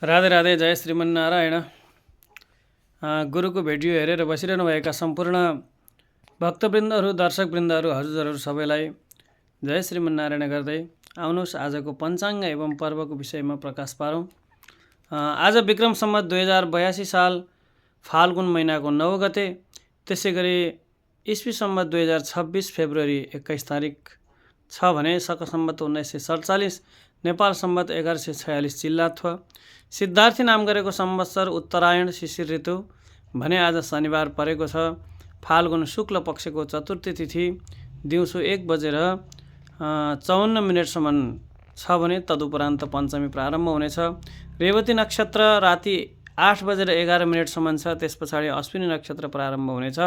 राधे राधे, जय श्रीमन्नारायण। गुरुको भिडियो हेरेर बसिरहनुभएका सम्पूर्ण भक्तवृन्दहरू, दर्शकवृन्दहरू, हजुरहरू सबैलाई जय श्रीमन्नारायण गर्दै आउनुहोस् आजको पञ्चाङ्ग एवं पर्वको विषयमा प्रकाश पारौँ। आज विक्रम सम्वत 2082 साल फाल्गुन महिनाको 9 गते, त्यसै गरी इस्वी सम्वत 2026 फेब्रुअरी 21 तारिक छ भने शक सम्वत 1947 नेपाल सम्वत 1146 चिल्लाथ्व सिद्धार्थी नाम गरेको संवत्सर उत्तरायण शिशिर ऋतु भने आज शनिबार परेको छ। फाल्गुन शुक्ल पक्षको चतुर्थी तिथि दिउँसो 1:54 छ भने तदुपरान्त पञ्चमी प्रारम्भ हुनेछ। रेवती नक्षत्र राति 8:11 छ, त्यस पछाडि अश्विनी नक्षत्र प्रारम्भ हुनेछ।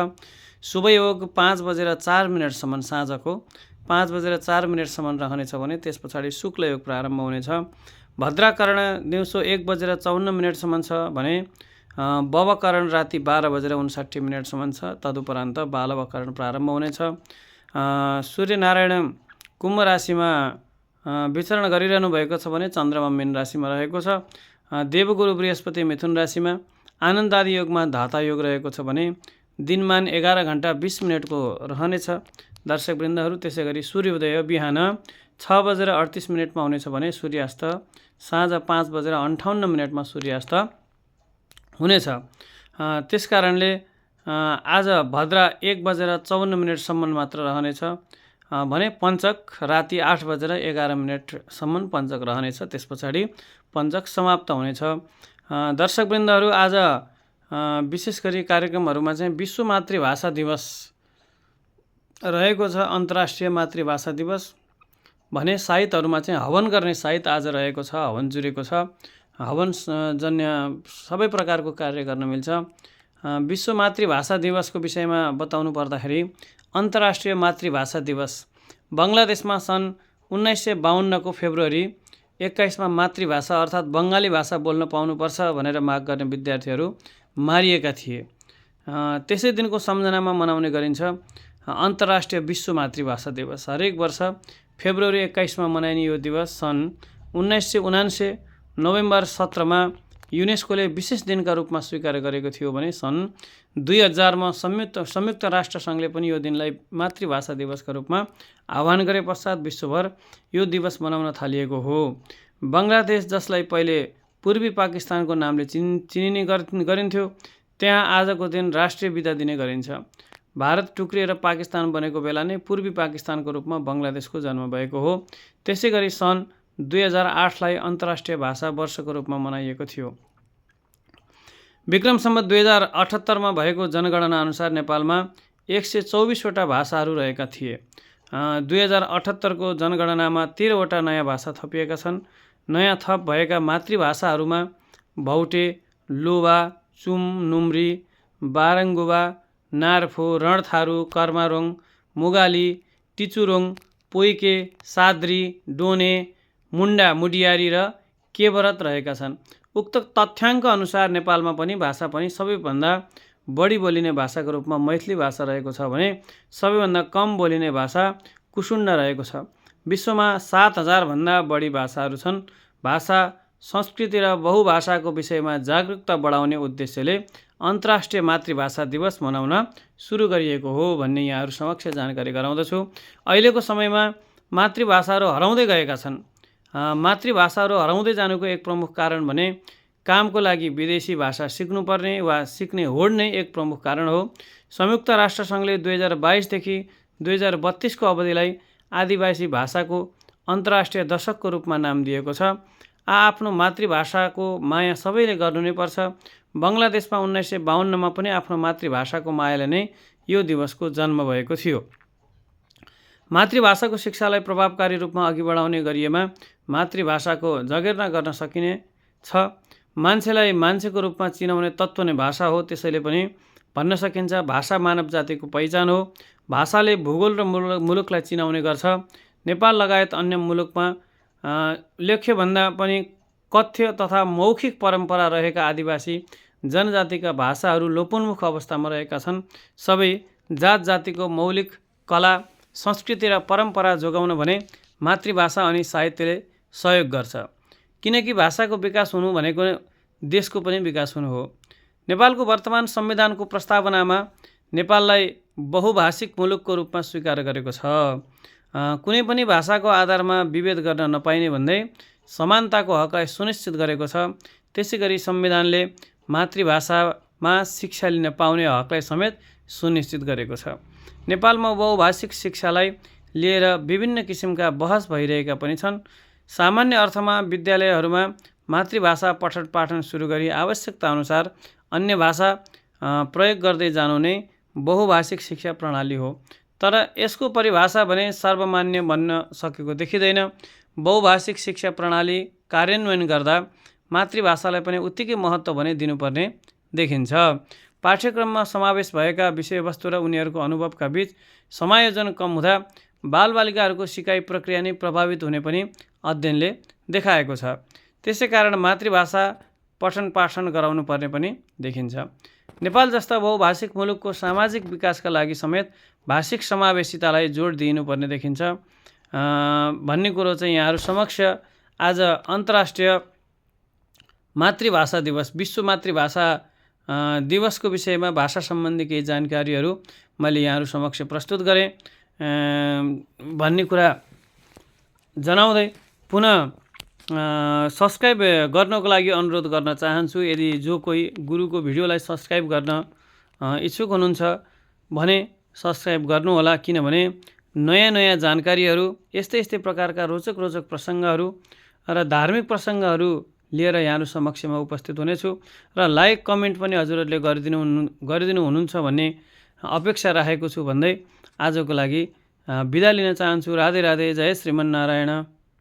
शुभ योग 5:04 साँझको 5:04 रहनेछ भने त्यस पछाडि शुक्ल योग प्रारम्भ हुनेछ। भद्राकरण दिउँसो 1:54 छ भने बवकरण राति 12:59 छ, तदुपरान्त बालवकरण प्रारम्भ हुनेछ। सूर्यनारायण कुम्भ राशिमा विचरण गरिरहनु भएको छ भने चन्द्रमा मीन राशिमा रहेको छ। देवगुरु बृहस्पति मिथुन राशिमा, आनन्दादि योगमा धाता योग रहेको छ भने दिनमान 11:20 को रहनेछ दर्शकवृन्दहरू। त्यसै गरी सूर्योदय बिहान 6:38 मा हुनेछ भने सूर्यास्त साँझ 5:58 सूर्यास्त हुनेछ। त्यस कारणले आज भद्रा 1:54 मात्र रहनेछ भने पञ्चक राति 8:11 पञ्चक रहनेछ। त्यस पछाडि पञ्चक समाप्त हुनेछ। दर्शकवृन्दहरू, आज विशेष गरी कार्यक्रमहरूमा चाहिँ विश्व मातृभाषा दिवस रहेको छ। अन्तर्राष्ट्रिय मातृभाषा दिवस भने साइतहरूमा चाहिँ हवन गर्ने साइत आज रहेको छ, हवन जुरेको छ। हवन जन्य सबै प्रकारको कार्य गर्न मिल्छ। विश्व मातृभाषा दिवसको विषयमा बताउनु पर्दाखेरि अन्तर्राष्ट्रिय मातृभाषा दिवस बङ्गलादेशमा सन् 1952 को फेब्रुअरी 21 मा मातृभाषा अर्थात् बङ्गाली भाषा बोल्न पाउनुपर्छ भनेर माग गर्ने विद्यार्थीहरू मारिएका थिए। त्यसै दिनको सम्झनामा मनाउने गरिन्छ अन्तर्राष्ट्रिय विश्व मातृभाषा दिवस। हरेक वर्ष फेब्रुअरी 21 मा मनाइने यो दिवस सन् 1979 नोभेम्बर 17 मा युनेस्कोले विशेष दिनका रूपमा स्वीकार गरेको थियो भने सन् 2000 मा संयुक्त राष्ट्र सङ्घले पनि यो दिनलाई मातृभाषा दिवसका रूपमा आह्वान गरे पश्चात विश्वभर यो दिवस मनाउन थालिएको हो। बङ्गलादेश, जसलाई पहिले पूर्वी पाकिस्तानको नामले चिनिने गरिन्थ्यो, त्यहाँ आजको दिन राष्ट्रिय बिदा दिने गरिन्छ। भारत टुक्रिएर पाकिस्तान बनेको बेला नै पूर्वी पाकिस्तानको रूपमा बङ्गलादेशको जन्म भएको हो। त्यसै गरी सन् 2008 लाई अन्तर्राष्ट्रिय भाषा वर्षको रूपमा मनाइएको थियो। विक्रम सम्वत 2078 मा भएको जनगणना अनुसार नेपालमा 124 वटा भाषाहरू रहेका थिए। 2078 को जनगणनामा 13 वटा नयाँ भाषा थपिएका छन्। नयाँ थप भएका मातृभाषाहरूमा भौटे, लोभा, चुम, नुम्री, बारङ्गुवा, नार्फो, रणथारू, कर्मारोङ, मुगाली, टिचुरोङ, पोइके, साद्री, डोने, मुन्डा, मुडियारी र केवरत रहेका छन्। उक्त तथ्याङ्क अनुसार नेपालमा पनि भाषा पनि सबैभन्दा बढी बोलिने भाषाको रूपमा मैथिली भाषा रहेको छ भने सबैभन्दा कम बोलिने भाषा कुसुन्ड रहेको छ। विश्वमा 7000 भन्दा बढी भाषाहरू छन्। भाषा, संस्कृति र बहुभाषाको विषयमा जागरुकता बढाउने उद्देश्यले अन्तर्राष्ट्रिय मातृभाषा दिवस मनाउन सुरु गरिएको हो भन्ने यहाँहरू समक्ष जानकारी गराउँदछु। अहिलेको समयमा मातृभाषाहरू हराउँदै गएका छन्। मातृभाषाहरू हराउँदै जानुको एक प्रमुख कारण भने कामको लागि विदेशी भाषा सिक्नुपर्ने वा सिक्ने होड नै एक प्रमुख कारण हो। संयुक्त राष्ट्र सङ्घले 2022 देखि 2032 को अवधिलाई आदिवासी भाषाको अन्तर्राष्ट्रिय दशकको रूपमा नाम दिएको छ। आफ्नो मातृभाषाको माया सबैले गर्नु नै पर्छ। बङ्गलादेशमा 1952 मा पनि आफ्नो मातृभाषाको मायाले नै यो दिवसको जन्म भएको थियो। मातृभाषाको शिक्षालाई प्रभावकारी रूपमा अघि बढाउने गरिएमा मातृभाषाको जगेर्ना गर्न सकिने छ। मान्छेलाई मान्छेको रूपमा चिनाउने तत्त्व नै भाषा हो। त्यसैले पनि भन्न सकिन्छ भाषा मानव जातिको पहिचान हो। भाषाले भूगोल र मुलुकलाई चिनाउने गर्छ। नेपाल लगायत अन्य मुलुकमा लेख्यभन्दा पनि कथ्य तथा मौखिक परम्परा रहेका आदिवासी जनजातिका भाषाहरू लोपोन्मुख अवस्थामा रहेका छन्। सबै जात जातिको मौलिक कला, संस्कृति र परम्परा जोगाउन भने मातृभाषा अनि साहित्यले सहयोग गर्छ। किनकि भाषाको विकास हुनु भनेको देशको पनि विकास हुनु हो। नेपालको वर्तमान संविधानको प्रस्तावनामा नेपाललाई बहुभाषिक मुलुकको रूपमा स्वीकार गरेको छ। कुनै पनि भाषाको आधारमा विभेद गर्न नपाइने भन्दै समानताको हकलाई सुनिश्चित गरेको छ। त्यसैगरी संविधानले मातृभाषामा शिक्षा लिन पाउने हकलाई समेत सुनिश्चित गरेको छ। नेपालमा बहुभाषिक शिक्षालाई लिएर विभिन्न किसिमका बहस भइरहेका पनि छन्। सामान्य अर्थमा विद्यालयहरूमा मातृभाषा पठन पाठन सुरु गरी आवश्यकता अनुसार अन्य भाषा प्रयोग गर्दै जानु नै बहुभाषिक शिक्षा प्रणाली हो। तर यसको परिभाषा भने सर्वमान्य बन्न सकेको देखिँदैन। बहुभाषिक शिक्षा प्रणाली कार्यान्वयन गर्दा मातृभाषालाई पनि उत्तिकै महत्त्व भने दिनुपर्ने देखिन्छ। पाठ्यक्रममा समावेश भएका विषयवस्तु र उनीहरूको अनुभवका बीच समायोजन कम हुँदा बालबालिकाहरूको सिकाइ प्रक्रिया नै प्रभावित हुने पनि अध्ययनले देखाएको छ। त्यसै कारण मातृभाषा पठन पाठन गराउनु पर्ने पनि देखिन्छ। नेपाल जस्ता बहुभाषिक मुलुकको सामाजिक विकासका लागि समेत भाषिक समावेशितालाई जोड दिइनुपर्ने देखिन्छ भन्ने कुरो चाहिँ यहाँहरू समक्ष आज अन्तर्राष्ट्रिय मातृभाषा दिवस, विश्व मातृभाषा दिवसको विषयमा भाषा सम्बन्धी केही जानकारीहरू मैले यहाँहरू समक्ष प्रस्तुत गरेँ भन्ने कुरा जनाउँदै पुनः सब्सक्राइब गर्नको लागि अनुरोध गर्न चाहन्छु। यदि जो कोही गुरुको भिडियोलाई सब्सक्राइब गर्न इच्छुक हुनुहुन्छ भने सब्सक्राइब गर्नुहोला, किनभने नयाँ नयाँ जानकारीहरू, यस्तै प्रकारका रोचक प्रसङ्गहरू र धार्मिक प्रसङ्गहरू लिएर यहाँहरू समक्षमा उपस्थित हुनेछु। र लाइक कमेन्ट पनि हजुरहरूले गरिदिनु हुनुहुन्छ भन्ने अपेक्षा राखेको छु भन्दै आजको लागि बिदा लिन चाहन्छु। राधे राधे। जय श्रीमन्नारायण।